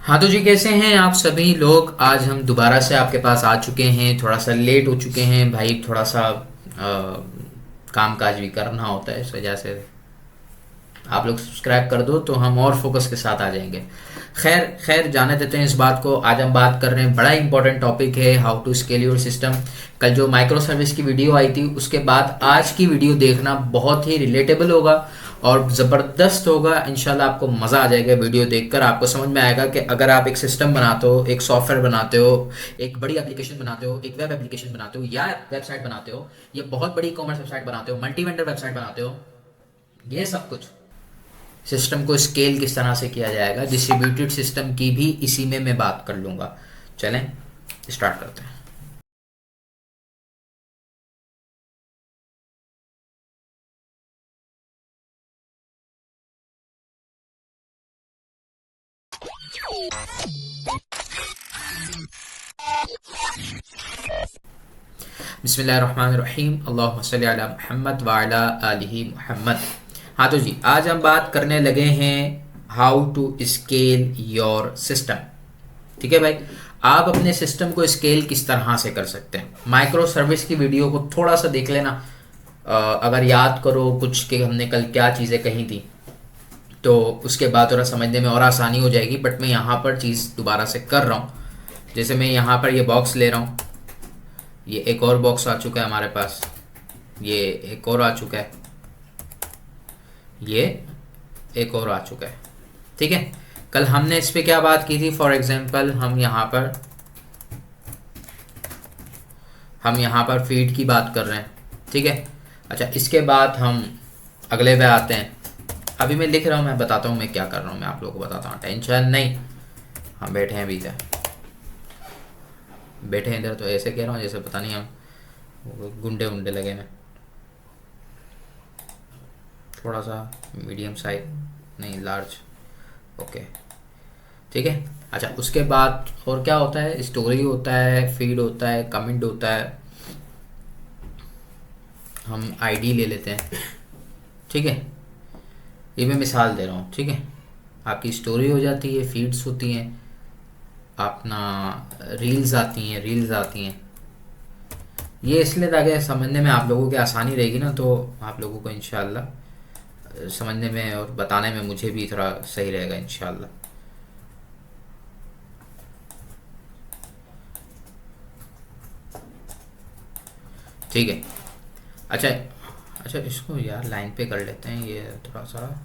हाँ तो जी, कैसे हैं आप सभी लोग। आज हम दोबारा से आपके पास आ चुके हैं, थोड़ा सा लेट हो चुके हैं भाई। थोड़ा सा काम काज भी करना होता है, इस वजह से आप लोग सब्सक्राइब कर दो तो हम और फोकस के साथ आ जाएंगे। खैर खैर, जाने देते हैं इस बात को। आज हम बात कर रहे हैं, बड़ा इंपॉर्टेंट टॉपिक है, how to scale your system. कल जो माइक्रो सर्विस की वीडियो आई थी, उसके बाद आज की वीडियो देखना बहुत ही रिलेटेबल होगा और ज़बरदस्त होगा। इंशाल्लाह आपको मज़ा आ जाएगा वीडियो देखकर। आपको समझ में आएगा कि अगर आप एक सिस्टम बनाते हो, एक सॉफ्टवेयर बनाते हो, एक बड़ी एप्लीकेशन बनाते हो, एक वेब एप्लीकेशन बनाते हो या वेबसाइट बनाते हो, या बहुत बड़ी कॉमर्स वेबसाइट बनाते हो, मल्टी वेंडर वेबसाइट बनाते हो, ये सब कुछ सिस्टम को स्केल किस तरह से किया जाएगा, डिस्ट्रीब्यूटेड सिस्टम की भी इसी में मैं बात कर लूँगा। चलें स्टार्ट करते हैं। बिस्मिल्लाहिर्रहमानिर्रहीम, अल्लाहुम्मा सल्ली अला मुहम्मद व अला आलिहि मुहम्मद। हाँ तो जी, आज हम बात करने लगे हैं how to scale your system. ठीक है भाई, आप अपने सिस्टम को स्केल किस तरह से कर सकते हैं। माइक्रो सर्विस की वीडियो को थोड़ा सा देख लेना। अगर याद करो कुछ कि हमने कल क्या चीज़ें कही थी, तो उसके बाद थोड़ा समझने में और आसानी हो जाएगी। बट मैं यहाँ पर चीज़ दोबारा से कर रहा हूँ। जैसे मैं यहाँ पर ये बॉक्स ले रहा हूँ, ये एक और बॉक्स आ चुका है हमारे पास, ये एक और आ चुका है, ये एक और आ चुका है। ठीक है, कल हमने इस पे क्या बात की थी। फॉर एग्जांपल हम यहाँ पर फीड की बात कर रहे हैं। ठीक है, अच्छा इसके बाद हम अगले पे आते हैं। अभी मैं लिख रहा हूँ, मैं बताता हूँ मैं क्या कर रहा हूँ, मैं आप लोगों को बताता हूँ, टेंशन नहीं। हम बैठे हैं, अभी इधर बैठे हैं, इधर तो ऐसे कह रहा हूँ जैसे पता नहीं हम गुंडे उंडे लगे हैं। थोड़ा सा मीडियम साइज, नहीं लार्ज, ओके ठीक है। अच्छा उसके बाद और क्या होता है, स्टोरी होता है, फीड होता है, कमेंट होता है। हम आईडी ले लेते हैं। ठीक है, ये मैं मिसाल दे रहा हूँ। ठीक है, आपकी स्टोरी हो जाती है, फीड्स होती हैं, अपना रील्स आती हैं। ये इसलिए ताकि समझने में आप लोगों की आसानी रहेगी ना, तो आप लोगों को इंशाल्लाह समझने में और बताने में मुझे भी थोड़ा सही रहेगा इंशाल्लाह। ठीक है, अच्छा अच्छा इसको यार लाइन पे कर लेते हैं, ये थोड़ा सा।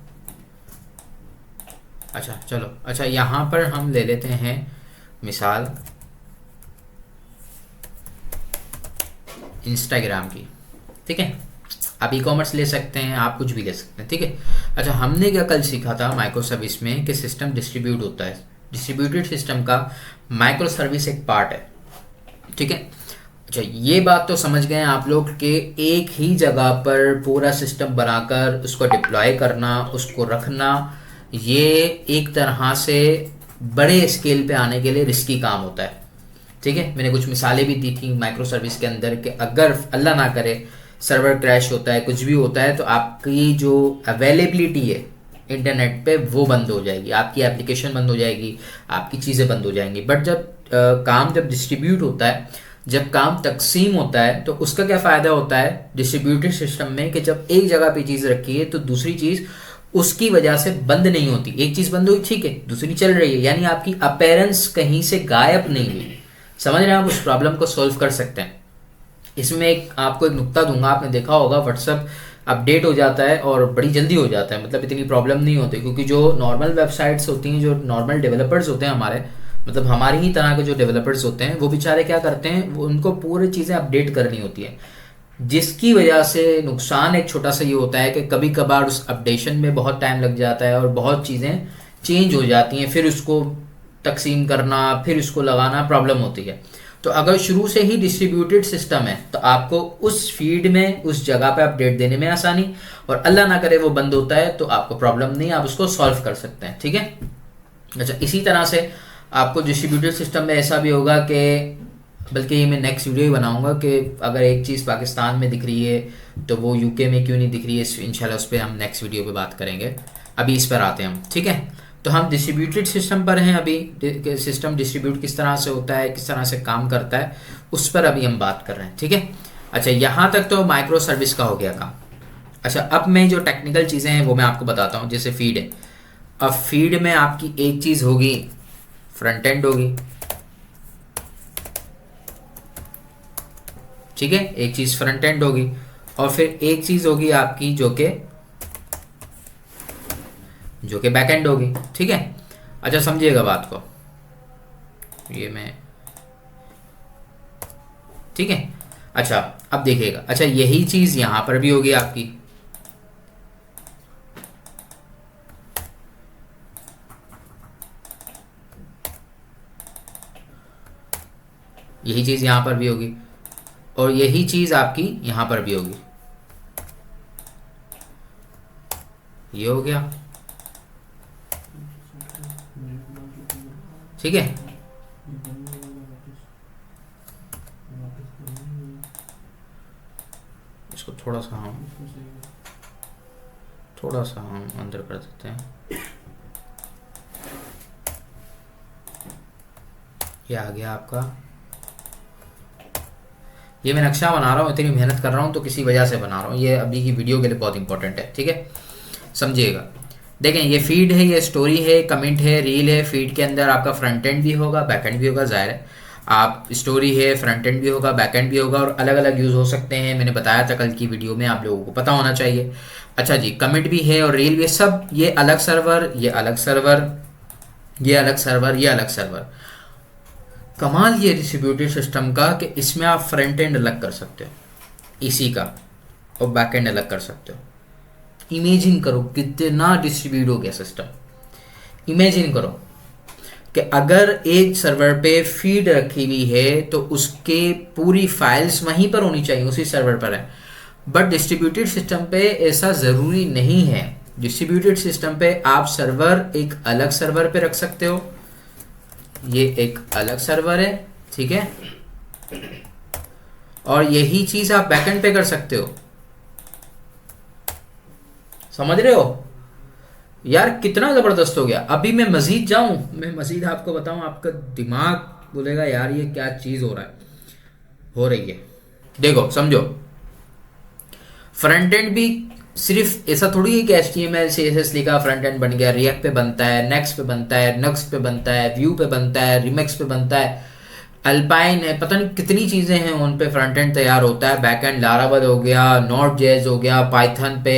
अच्छा चलो, अच्छा यहाँ पर हम ले लेते हैं मिसाल इंस्टाग्राम की। ठीक है, आप ई कॉमर्स ले सकते हैं, आप कुछ भी ले सकते हैं। ठीक है, अच्छा हमने क्या कल सीखा था माइक्रो सर्विस में कि सिस्टम डिस्ट्रीब्यूट होता है। डिस्ट्रीब्यूटेड सिस्टम का माइक्रो सर्विस एक पार्ट है। ठीक है, अच्छा ये बात तो समझ गए आप लोग कि एक ही जगह पर पूरा सिस्टम बनाकर उसको डिप्लॉय करना, उसको रखना, ये एक तरह से बड़े स्केल पे आने के लिए रिस्की काम होता है। ठीक है, मैंने कुछ मिसालें भी दी थी माइक्रो सर्विस के अंदर कि अगर अल्लाह ना करे सर्वर क्रैश होता है, कुछ भी होता है, तो आपकी जो अवेलेबिलिटी है इंटरनेट पे वो बंद हो जाएगी, आपकी एप्लीकेशन बंद हो जाएगी, आपकी चीज़ें बंद हो जाएंगी। बट जब काम जब डिस्ट्रीब्यूट होता है, जब काम तकसीम होता है, तो उसका क्या फ़ायदा होता है डिस्ट्रीब्यूटेड सिस्टम में कि जब एक जगह पे चीज़ रखी है तो दूसरी चीज़ उसकी वजह से बंद नहीं होती। एक चीज़ बंद हुई, ठीक है, दूसरी चल रही है, यानी आपकी अपीयरेंस कहीं से गायब नहीं हुई। समझ रहे हैं आप, उस प्रॉब्लम को सॉल्व कर सकते हैं। इसमें आपको एक नुक्ता दूंगा, आपने देखा होगा व्हाट्सअप अपडेट हो जाता है और बड़ी जल्दी हो जाता है, मतलब इतनी प्रॉब्लम नहीं होती, क्योंकि जो नॉर्मल वेबसाइट्स होती हैं, जो नॉर्मल डेवलपर्स होते हैं हमारे, मतलब हमारी ही तरह के जो डेवलपर्स होते हैं, वो बेचारे क्या करते हैं, वो उनको पूरी चीज़ें अपडेट करनी होती है, जिसकी वजह से नुकसान एक छोटा सा ये होता है कि कभी कभार उस अपडेशन में बहुत टाइम लग जाता है और बहुत चीज़ें चेंज हो जाती हैं, फिर उसको तकसीम करना, फिर उसको लगाना प्रॉब्लम होती है। तो अगर शुरू से ही डिस्ट्रीब्यूटेड सिस्टम है तो आपको उस फीड में, उस जगह पे अपडेट देने में आसानी, और अल्लाह ना करे वो बंद होता है तो आपको प्रॉब्लम नहीं, आप उसको सॉल्व कर सकते हैं। ठीक है, अच्छा इसी तरह से आपको डिस्ट्रीब्यूटेड सिस्टम में ऐसा भी होगा कि, बल्कि ये मैं नेक्स्ट वीडियो ही बनाऊंगा कि अगर एक चीज़ पाकिस्तान में दिख रही है तो वो यूके में क्यों नहीं दिख रही है, इंशाल्लाह उस पर हम नेक्स्ट वीडियो पे बात करेंगे। अभी इस पर आते हैं हम। ठीक है, तो हम डिस्ट्रीब्यूटेड सिस्टम पर हैं अभी, सिस्टम डिस्ट्रीब्यूट किस तरह से होता है, किस तरह से काम करता है, उस पर अभी हम बात कर रहे हैं, ठीक है। अच्छा, यहाँ तक तो माइक्रो सर्विस का हो गया काम। अच्छा, अब मैं जो टेक्निकल चीज़ें हैं वो मैं आपको बताता हूँ। जैसे फीड है, अब फीड में आपकी एक चीज़ होगी फ्रंट एंड होगी, ठीक है, एक चीज़ फ्रंट एंड होगी, और फिर एक चीज़ होगी आपकी जो कि बैक एंड होगी, ठीक है। अच्छा, समझिएगा बात को, ये मैं, ठीक है। अच्छा, अब देखिएगा, अच्छा यही चीज़ यहाँ पर भी होगी आपकी, यही चीज़ यहाँ पर भी होगी, और यही चीज़ आपकी यहाँ पर भी होगी। ये हो गया, ठीक है। इसको थोड़ा सा हम अंदर कर देते हैं। ये आ गया आपका, ये मैं नक्शा बना रहा हूँ, इतनी मेहनत कर रहा हूँ तो किसी वजह से बना रहा हूँ, ये अभी की वीडियो के लिए बहुत इंपॉर्टेंट है, ठीक है, समझिएगा। देखें, ये फीड है, ये स्टोरी है, कमेंट है, रील है। फीड के अंदर आपका फ्रंट एंड भी होगा, बैक एंड भी होगा, जाहिर है। आप स्टोरी है, फ्रंट एंड भी होगा, बैक एंड भी होगा, और अलग अलग यूज़ हो सकते हैं। मैंने बताया था कल की वीडियो में, आप लोगों को पता होना चाहिए। अच्छा जी, कमेंट भी है और रील भी, सब ये अलग सर्वर, ये अलग सर्वर, ये अलग सर्वर, ये अलग सर्वर। कमाल ये डिस्ट्रीब्यूटेड सिस्टम का कि इसमें आप फ्रंट एंड अलग कर सकते हो इसी का, और बैक एंड अलग कर सकते हो। इमेजिन करो कितना डिस्ट्रीब्यूट हो गया सिस्टम। इमेजिन करो कि अगर एक सर्वर पे फीड रखी हुई है तो उसके पूरी फाइल्स वहीं पर होनी चाहिए, उसी सर्वर पर है। बट डिस्ट्रीब्यूटेड सिस्टम पे ऐसा ज़रूरी नहीं है। डिस्ट्रीब्यूटेड सिस्टम पे आप सर्वर एक अलग सर्वर पे रख सकते हो, ये एक अलग सर्वर है, ठीक है, और यही चीज़ आप बैकएंड पे कर सकते हो। समझ रहे हो यार, कितना ज़बरदस्त हो गया। अभी मैं मज़ीद जाऊं, मैं मज़ीद आपको बताऊं, आपका दिमाग बोलेगा यार ये क्या चीज़ हो रहा है, हो रही है। देखो समझो, फ्रंट एंड भी सिर्फ ऐसा थोड़ी है कि HTML CSS लिखा फ्रंट एंड बन गया। रिएक्ट पे बनता है, नेक्स्ट पे बनता है, नक्स्ट पे बनता है, व्यू पे बनता है, रिमिक्स पे बनता है, अल्पाइन है, पता नहीं कितनी चीज़ें हैं उन पे फ्रंट एंड तैयार होता है। बैक एंड लारावल हो गया, नोड जेज हो गया, पाइथन पे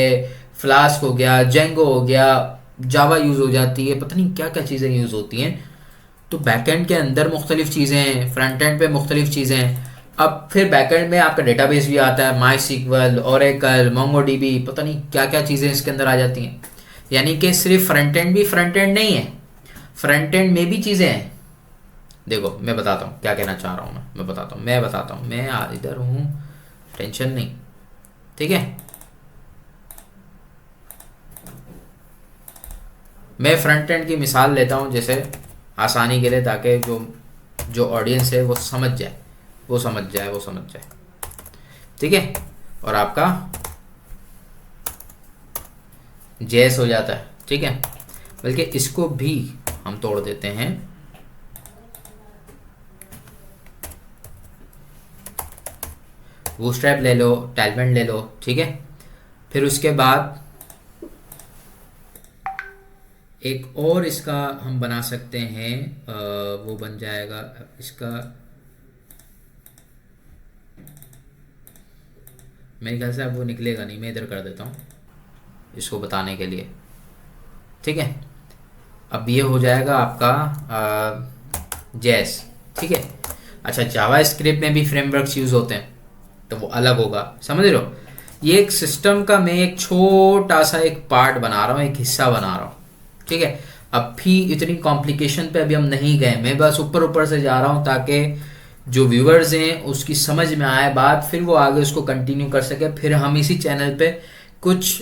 फ्लास्क हो गया, जेंगो हो गया, जावा यूज़ हो जाती है, पता नहीं क्या क्या चीज़ें यूज़ होती हैं। तो बैकएंड के अंदर मुख्तलिफ चीज़ें हैं, फ्रंट एंड पे मुख्तलिफ चीज़ें हैं। अब फिर बैकएंड में आपका डेटाबेस भी आता है, माई सीक्वल, ओरेकल, मोंगोडीबी, पता नहीं क्या क्या चीज़ें इसके अंदर आ जाती हैं। यानी कि सिर्फ फ्रंट एंड भी फ्रंट एंड नहीं है, फ्रंट एंड में भी चीज़ें हैं। देखो मैं बताता हूँ क्या कहना चाह रहा हूँ, मैं बताता हूँ, मैं इधर हूँ, टेंशन नहीं, ठीक है। मैं फ्रंट एंड की मिसाल लेता हूँ जैसे आसानी के लिए, ताकि जो ऑडियंस है वो समझ जाए, ठीक है। और आपका जेएस हो जाता है, ठीक है। बल्कि इसको भी हम तोड़ देते हैं, बूटस्ट्रैप ले लो, टैलमेंट ले लो, ठीक है। फिर उसके बाद एक और इसका हम बना सकते हैं, वो बन जाएगा इसका, मेरे ख्याल से अब वो निकलेगा नहीं, मैं इधर कर देता हूँ इसको बताने के लिए, ठीक है। अब ये हो जाएगा आपका जेएस, ठीक है। अच्छा, जावा स्क्रिप्ट में भी फ्रेमवर्क्स यूज़ होते हैं तो वो अलग होगा, समझ रहे हो। ये एक सिस्टम का मैं एक छोटा सा एक पार्ट बना रहा हूँ, एक हिस्सा बना रहा हूँ, ठीक है। अब भी इतनी कॉम्प्लिकेशन पे अभी हम नहीं गए, मैं बस ऊपर से जा रहा हूँ ताकि जो व्यूवर्स हैं उसकी समझ में आए बात, फिर वो आगे उसको कंटिन्यू कर सके। फिर हम इसी चैनल पे कुछ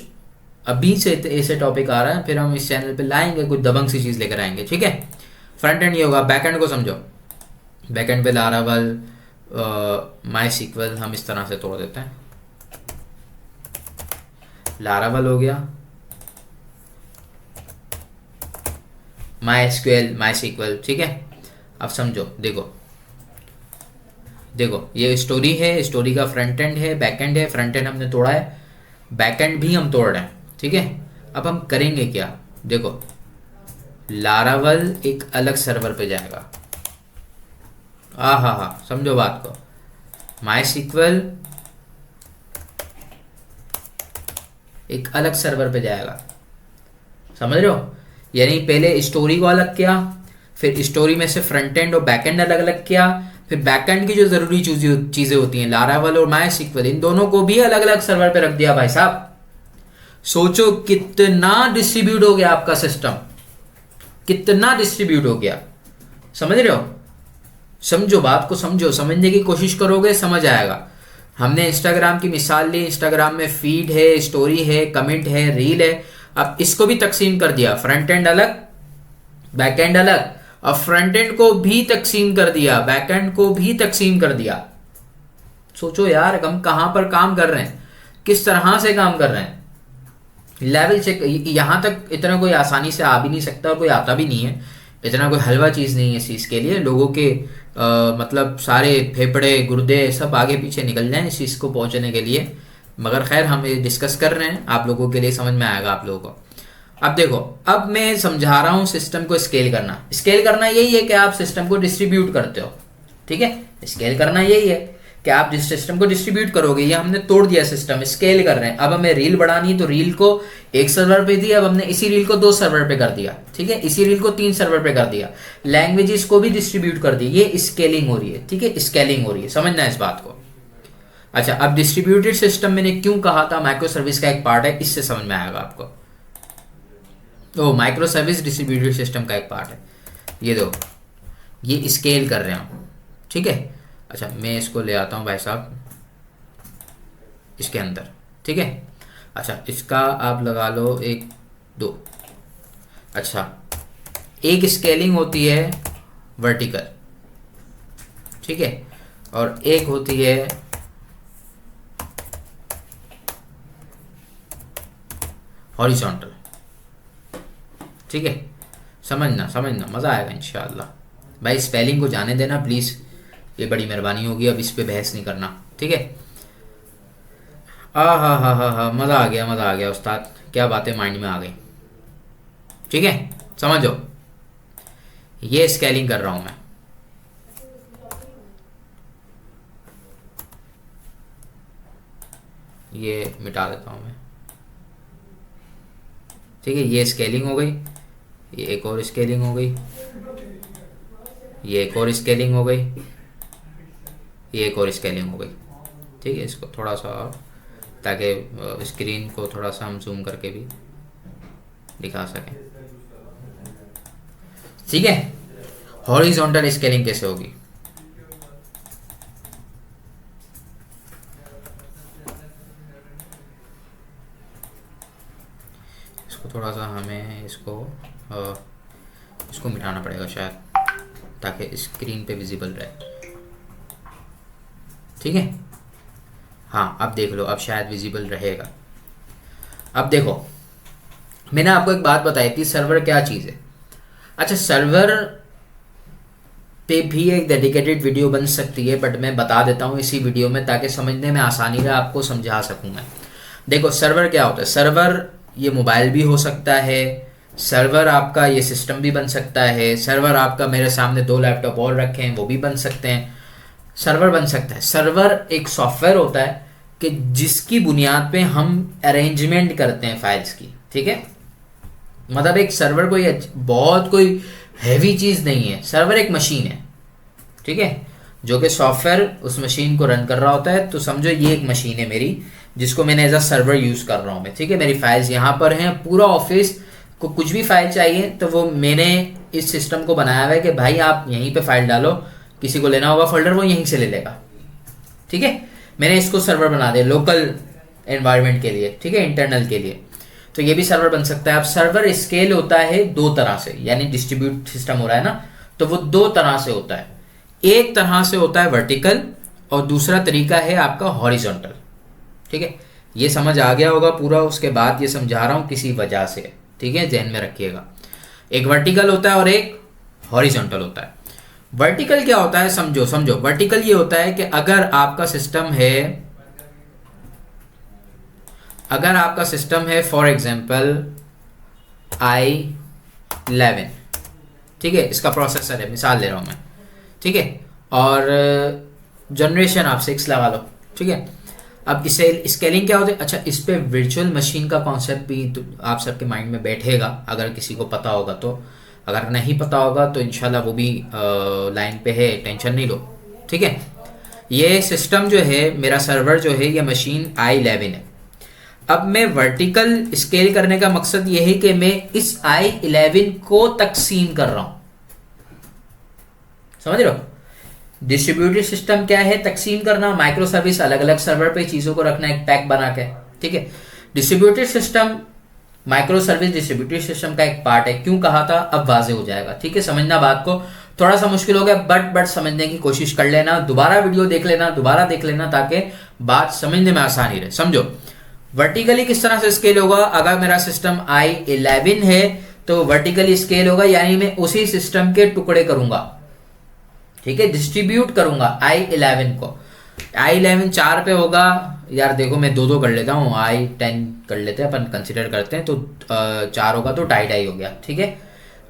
अभी से ऐसे टॉपिक आ रहा है, फिर हम इस चैनल पे लाएंगे कुछ दबंग सी चीज़ लेकर आएंगे, ठीक है। फ्रंट एंड ये होगा, बैक एंड को समझो। बैक एंड पे लारावल, माई सीक्वल हम इस तरह से तोड़ देते हैं। लारावल हो गया, माई एसक्यूएल, माई सीक्वल, ठीक है। अब समझो, देखो देखो ये स्टोरी है, स्टोरी का फ्रंट एंड है, बैक एंड है। फ्रंट एंड हमने तोड़ा है, बैक एंड भी हम तोड़ रहे हैं, ठीक है। अब हम करेंगे क्या, देखो लारावल एक अलग सर्वर पे जाएगा, हाँ, समझो बात को। माई सीक्वल एक अलग सर्वर पे जाएगा, समझ रहे हो। यानी पहले स्टोरी को अलग किया, फिर स्टोरी में से फ्रंट एंड और बैक एंड अलग अलग किया, फिर बैक एंड की जो जरूरी चीजें होती हैं लारावल और माई सीक्वल, इन दोनों को भी अलग अलग सर्वर पे रख दिया भाई साहब। सोचो कितना डिस्ट्रीब्यूट हो गया आपका सिस्टम, कितना डिस्ट्रीब्यूट हो गया, समझ रहे हो। समझो बात को, समझो, समझने की कोशिश करोगे समझ आएगा। हमने इंस्टाग्राम की मिसाल ली, इंस्टाग्राम में फीड है, स्टोरी है, कमेंट है, रील है। अब इसको भी तकसीम कर दिया, फ्रंट एंड अलग, बैक एंड अलग। अब फ्रंट एंड को भी तकसीम कर दिया, बैक एंड को भी तकसीम कर दिया। सोचो यार हम कहां पर काम कर रहे हैं, किस तरह से काम कर रहे हैं। लेवल चेक, यहां तक इतना कोई आसानी से आ भी नहीं सकता और कोई आता भी नहीं है। इतना कोई हलवा चीज़ नहीं है इस चीज़ के लिए। लोगों के मतलब सारे फेफड़े गुर्दे सब आगे पीछे निकल जाएं इस चीज़ को पहुंचने के लिए। मगर खैर हम ये डिस्कस कर रहे हैं, आप लोगों के लिए समझ में आएगा आप लोगों को। अब देखो, अब मैं समझा रहा हूँ सिस्टम को स्केल करना। स्केल करना यही है कि आप सिस्टम को डिस्ट्रीब्यूट करते हो, ठीक है। स्केल करना यही है कि आप जिस सिस्टम को डिस्ट्रीब्यूट करोगे। ये हमने तोड़ दिया सिस्टम, स्केल कर रहे हैं। अब हमें रील बढ़ानी है तो रील को एक सर्वर पे दी, अब हमने इसी रील को 2 सर्वर पे कर दिया, ठीक है। इसी रील को 3 सर्वर पे कर दिया, लैंग्वेजेस को भी डिस्ट्रीब्यूट कर दी। ये स्केलिंग हो रही है, ठीक है, स्केलिंग हो रही है, समझना है इस बात को। अच्छा, अब डिस्ट्रीब्यूटेड सिस्टम मैंने क्यों कहा था माइक्रो सर्विस का एक पार्ट है, इससे समझ में आएगा आपको। तो माइक्रो सर्विस डिस्ट्रीब्यूटेड सिस्टम का एक पार्ट है। ये दो, ये स्केल कर रहे हैं, ठीक है। अच्छा, मैं इसको ले आता हूँ भाई साहब इसके अंदर, ठीक है। अच्छा, इसका आप लगा लो 1 2। अच्छा, एक स्केलिंग होती है वर्टिकल, ठीक है, और एक होती है हॉरिजॉन्टल, ठीक है। समझना मज़ा आएगा इंशाल्लाह। भाई स्पेलिंग को जाने देना प्लीज़, ये बड़ी मेहरबानी होगी। अब इस पे बहस नहीं करना, ठीक है। हा, मज़ा आ गया उस्ताद, क्या बातें माइंड में आ गई, ठीक है। समझो, ये स्केलिंग कर रहा हूं मैं, ये मिटा देता हूं मैं, ठीक है। ये स्केलिंग हो गई, ये एक और स्केलिंग हो गई, ये एक और स्केलिंग हो गई, ये एक और स्केलिंग हो गई, ठीक है। इसको थोड़ा सा, ताकि स्क्रीन को थोड़ा सा हम जूम करके भी दिखा सकें, ठीक है। हॉरिजॉन्टल स्केलिंग कैसे होगी, इसको थोड़ा सा हमें इसको मिटाना पड़ेगा शायद, ताकि स्क्रीन पे विजिबल रहे, ठीक है। हाँ, अब देख लो, अब शायद विजिबल रहेगा। अब देखो, मैंने आपको एक बात बताई थी, सर्वर क्या चीज़ है। अच्छा, सर्वर पे भी एक डेडिकेटेड वीडियो बन सकती है, बट मैं बता देता हूँ इसी वीडियो में, ताकि समझने में आसानी रहे, आपको समझा सकूँ मैं। देखो, सर्वर क्या होता है। सर्वर ये मोबाइल भी हो सकता है, सर्वर आपका ये सिस्टम भी बन सकता है, सर्वर आपका मेरे सामने 2 लैपटॉप और रखे हैं वो भी बन सकते हैं, सर्वर बन सकता है। सर्वर एक सॉफ्टवेयर होता है कि जिसकी बुनियाद पे हम अरेंजमेंट करते हैं फाइल्स की, ठीक है। मतलब एक सर्वर कोई बहुत कोई हैवी चीज़ नहीं है, सर्वर एक मशीन है, ठीक है, जो कि सॉफ्टवेयर उस मशीन को रन कर रहा होता है। तो समझो ये एक मशीन है मेरी, जिसको मैंने एज अ सर्वर यूज़ कर रहा हूँ मैं, ठीक है। मेरी फाइल्स यहाँ पर हैं, पूरा ऑफिस को कुछ भी फाइल चाहिए तो वो मैंने इस सिस्टम को बनाया हुआ है कि भाई आप यहीं पे फाइल डालो, किसी को लेना होगा फोल्डर वो यहीं से ले लेगा, ठीक है। मैंने इसको सर्वर बना दिया लोकल एनवायरनमेंट के लिए, ठीक है, इंटरनल के लिए। तो ये भी सर्वर बन सकता है। अब सर्वर स्केल होता है 2 तरह से, यानी डिस्ट्रीब्यूट सिस्टम हो रहा है ना, तो वो 2 तरह से होता है। एक तरह से होता है वर्टिकल और दूसरा तरीका है आपका हॉरिजॉन्टल, ठीक है। ये समझ आ गया होगा पूरा, उसके बाद ये समझा रहा हूँ किसी वजह से, ठीक है, ध्यान में रखिएगा। एक वर्टिकल होता है और एक हॉरिजॉन्टल होता है। वर्टिकल क्या होता है, समझो समझो। वर्टिकल ये होता है कि अगर आपका सिस्टम है फॉर एग्जांपल i11, ठीक है, इसका प्रोसेसर है, मिसाल ले रहा हूं मैं, ठीक है, और जनरेशन आप 6 लगा लो, ठीक है। अब इसे स्केलिंग क्या होती है, अच्छा इस पे वर्चुअल मशीन का कॉन्सेप्ट भी तो आप सबके माइंड में बैठेगा अगर किसी को पता होगा तो, अगर नहीं पता होगा तो इंशाल्लाह वो भी लाइन पे है, टेंशन नहीं लो, ठीक है। ये सिस्टम जो है, मेरा सर्वर जो है, ये मशीन i11 है। अब मैं वर्टिकल स्केल करने का मकसद ये है कि मैं इस i11 को तकसीम कर रहा हूं, समझ रहे हो। डिस्ट्रीब्यूटेड सिस्टम क्या है, तकसीम करना, माइक्रो सर्विस अलग अलग सर्वर पे चीजों को रखना एक पैक बना के, ठीक है। Distributed system, micro service distributed system का एक पार्ट है। क्यों कहा था, अब वाजे हो जाएगा, ठीक है। समझना बात को, थोड़ा सा मुश्किल हो गया बट समझने की कोशिश कर लेना, दोबारा वीडियो देख लेना ताकि बात समझने में आसानी रहे। समझो वर्टिकली किस तरह से स्केल होगा। अगर मेरा सिस्टम i11 है तो वर्टिकली स्केल होगा, यानी मैं उसी सिस्टम के टुकड़े करूंगा, ठीक है, डिस्ट्रीब्यूट करूंगा i11 को। i11 4 पे होगा, यार देखो मैं दो कर लेता हूँ, i10 कर लेते हैं अपन, कंसिडर करते हैं, तो 4 होगा तो 2.5 हो गया, ठीक है।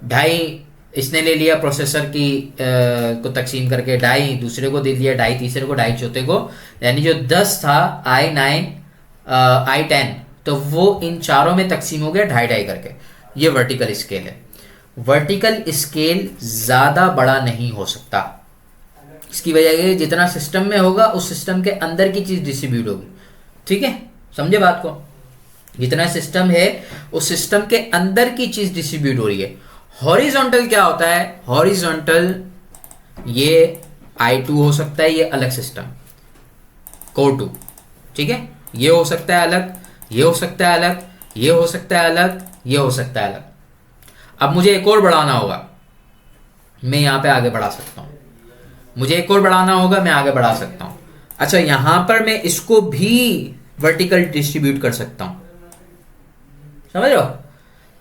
2.5 इसने ले लिया प्रोसेसर की को तकसीम करके, 2.5 दूसरे को दे दिया, 2.5 तीसरे को, 2.5 चौथे को, यानी जो 10 था i10 तो वो इन चारों में तकसीम हो गया 2.5 करके। ये वर्टिकल स्केल है। वर्टिकल स्केल ज्यादा बड़ा नहीं हो सकता, इसकी वजह ये जितना सिस्टम में होगा उस सिस्टम के अंदर की चीज डिस्ट्रीब्यूट होगी, ठीक है, समझे बात को। जितना सिस्टम है उस सिस्टम के अंदर की चीज डिस्ट्रीब्यूट हो रही है। हॉरिजॉन्टल क्या होता है, हॉरिजॉन्टल ये i2 हो सकता है, ये अलग सिस्टम कोर 2, ठीक है, ये हो सकता है अलग, ये हो सकता है अलग, ये हो सकता है अलग, ये हो सकता है अलग। अब मुझे एक और बढ़ाना होगा, मैं यहां पे आगे बढ़ा सकता हूं, मुझे एक और बढ़ाना होगा, मैं आगे बढ़ा सकता हूं। अच्छा यहां पर मैं इसको भी वर्टिकल डिस्ट्रीब्यूट कर सकता हूं, समझ रहे हो,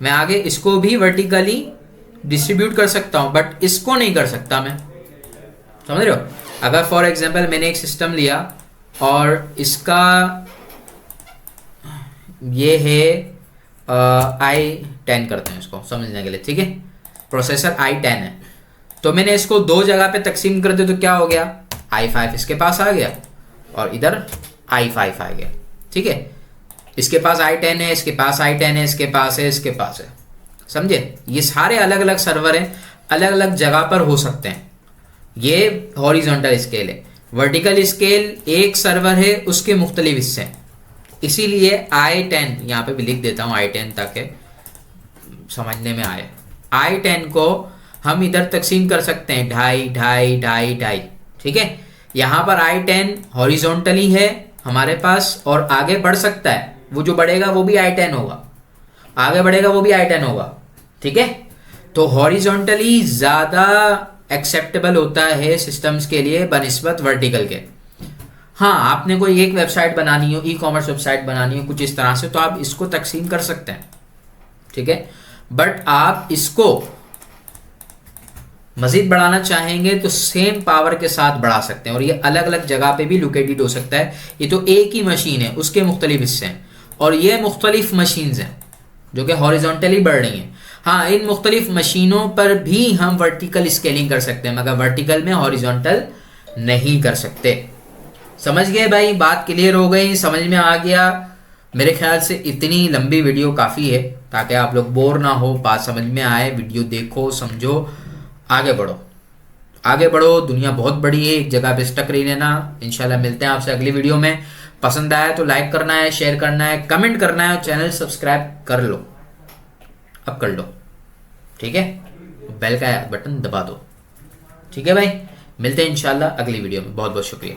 मैं आगे इसको भी वर्टिकली डिस्ट्रीब्यूट कर सकता हूं, बट इसको नहीं कर सकता मैं, समझ रहे हो। अगर फॉर एग्जांपल मैंने एक सिस्टम लिया और इसका ये है i10 करते हैं इसको समझने के लिए, ठीक है, प्रोसेसर i10 है, तो मैंने इसको 2 जगह पे तकसीम कर दिया तो क्या हो गया, i5 इसके पास आ गया और इधर i5 आ गया, ठीक है। इसके पास i10 है, इसके पास i10 है, इसके पास है, इसके पास है, समझे। ये सारे अलग अलग सर्वर हैं, अलग अलग जगह पर हो सकते हैं। ये हॉरिजॉन्टल स्केल है। वर्टिकल स्केल एक सर्वर है, उसके मुख्तलिफ हिस्से हैं, इसीलिए i10 यहाँ पे भी लिख देता हूँ i10 ताकि समझने में आए। i10 को हम इधर तकसीम कर सकते हैं 2.5, ठीक है। यहाँ पर i10 हॉरिजॉन्टली है हमारे पास और आगे बढ़ सकता है, वो जो बढ़ेगा वो भी i10 होगा, आगे बढ़ेगा वो भी i10 होगा, ठीक है। तो हॉरिजॉन्टली ज्यादा एक्सेप्टेबल होता है सिस्टम्स के लिए बनिस्बत वर्टिकल के। हाँ आपने कोई एक वेबसाइट बनानी हो, ई कॉमर्स वेबसाइट बनानी हो कुछ इस तरह से, तो आप इसको तकसीम कर सकते हैं, ठीक है। बट आप इसको मजीद बढ़ाना चाहेंगे तो सेम पावर के साथ बढ़ा सकते हैं, और ये अलग अलग जगह पे भी लोकेटेड हो सकता है। ये तो एक ही मशीन है, उसके मुख्तलिफ हिस्से हैं, और ये मुख्तलिफ मशीन्स हैं जो कि हॉरिजॉन्टली बढ़ रही हैं। हाँ इन मुख्तलिफ मशीनों पर भी हम वर्टिकल स्केलिंग कर सकते हैं, मगर वर्टिकल में हॉरिजॉन्टल नहीं कर सकते। समझ गए भाई, बात क्लियर हो गई, समझ में आ गया। मेरे ख्याल से इतनी लंबी वीडियो काफ़ी है ताकि आप लोग बोर ना हो, बात समझ में आए, वीडियो देखो समझो, आगे बढ़ो, आगे बढ़ो। दुनिया बहुत बड़ी है, एक जगह पे स्टक नहीं रहना। इंशाल्लाह मिलते हैं आपसे अगली वीडियो में। पसंद आया तो लाइक करना है, शेयर करना है, कमेंट करना है, और चैनल सब्सक्राइब कर लो, अब कर लो, ठीक है, बेल का बटन दबा दो, ठीक है भाई। मिलते हैं इंशाल्लाह अगली वीडियो में। बहुत बहुत शुक्रिया।